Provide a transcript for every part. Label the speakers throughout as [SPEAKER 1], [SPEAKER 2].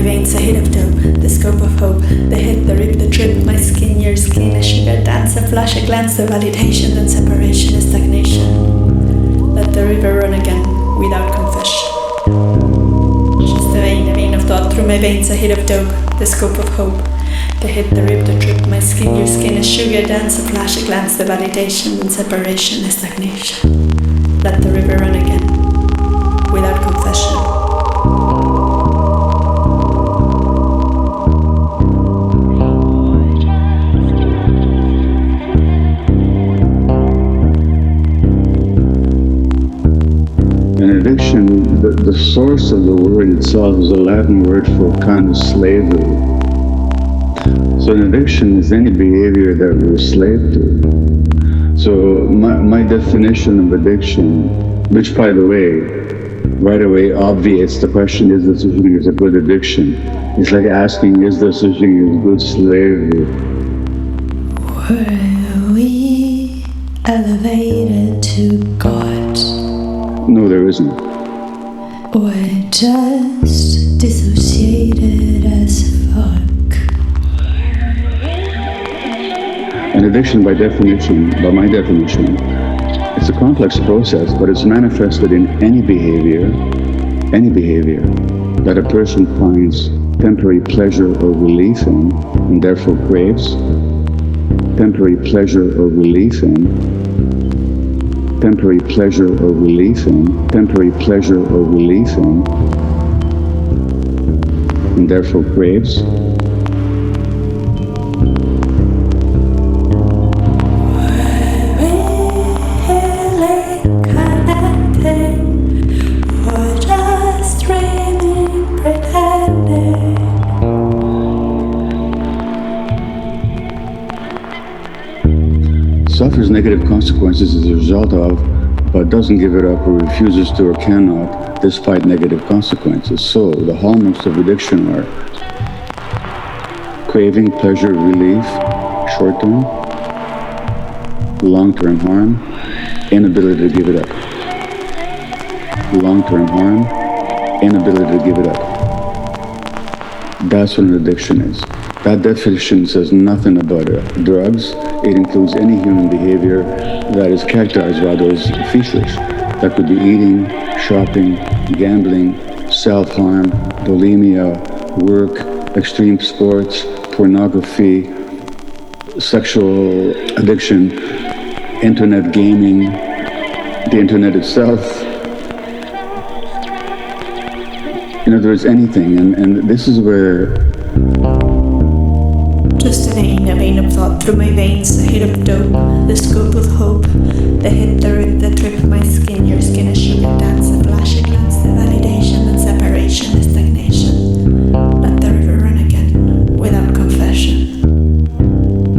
[SPEAKER 1] my veins, a hit of dope, the scope of hope, the hit, the rip, the trip, my skin, your skin, a sugar dance, a flash, a glance, the validation, then separation, a stagnation. Let the river run again, without confession. Just a vein of thought through my veins, a hit of dope, the scope of hope, the hit, the rip, the trip, my skin, your skin, a sugar dance, a flash, a glance, the validation, then separation, a stagnation. Let the river run again, without confession.
[SPEAKER 2] Addiction, the source of the word itself is a Latin word for kind of slavery. So an addiction is any behavior that we're slave to. So my definition of addiction, which by the way, right away obviates the question, is there such thing as a good addiction? It's like asking, is there such thing as good slavery?
[SPEAKER 1] Were we elevated to God?
[SPEAKER 2] No, there isn't.
[SPEAKER 1] Or just dissociated as fuck?
[SPEAKER 2] An addiction by definition, by my definition, it's a complex process, but it's manifested in any behavior that a person finds temporary pleasure or relief in, and therefore craves. Temporary pleasure or relief in. Temporary pleasure or relief in, temporary pleasure or relief in, and therefore craves. Suffers negative consequences as a result of, but doesn't give it up or refuses to or cannot, despite negative consequences. So the hallmarks of addiction are craving, pleasure, relief, short-term, long-term harm, inability to give it up. Long-term harm, inability to give it up. That's what an addiction is. That definition says nothing about drugs. It includes any human behavior that is characterized by those features. That could be eating, shopping, gambling, self-harm, bulimia, work, extreme sports, pornography, sexual addiction, internet gaming, the internet itself. In other words, anything. And this is where
[SPEAKER 1] just a vein of thought through my veins, a hit of dope, the scope of hope, the hit, the rip, the trip, my skin, your skin, a sugar dance, a flash, a glance, the validation, and separation, the stagnation. Let the river run again, without confession.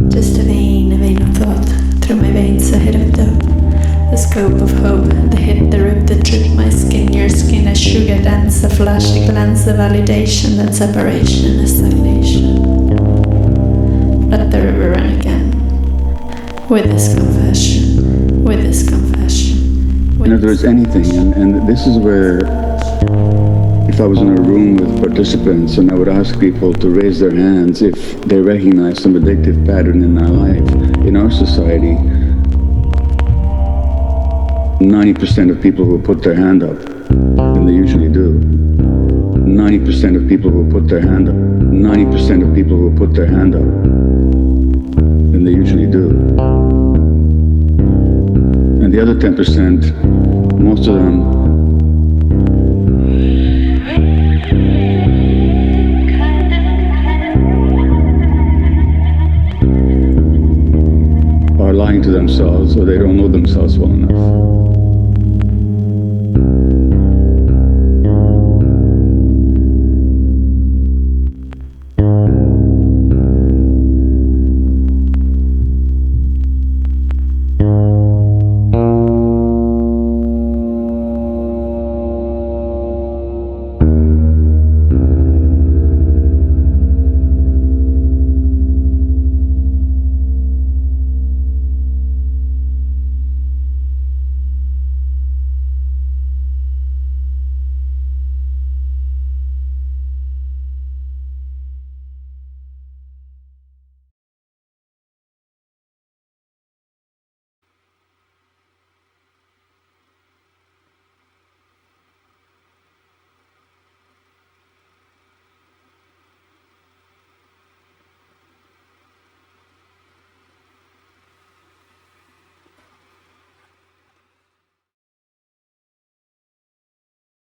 [SPEAKER 1] Just a vein of thought through my veins, a hit of dope, the scope of hope, the hit, the rip, the trip, my skin, your skin, a sugar dance, a flash, a glance, the validation, and separation, the stagnation. Let the river run again, with this confession, with this confession.
[SPEAKER 2] In other words, anything, and this is where, if I was in a room with participants and I would ask people to raise their hands if they recognize some addictive pattern in their life, in our society, 90% of people will put their hand up, and they usually do. 90% of people will put their hand up. 90% of people will put their hand up, and they usually do. And the other 10%, most of them are lying to themselves, or they don't know themselves well enough.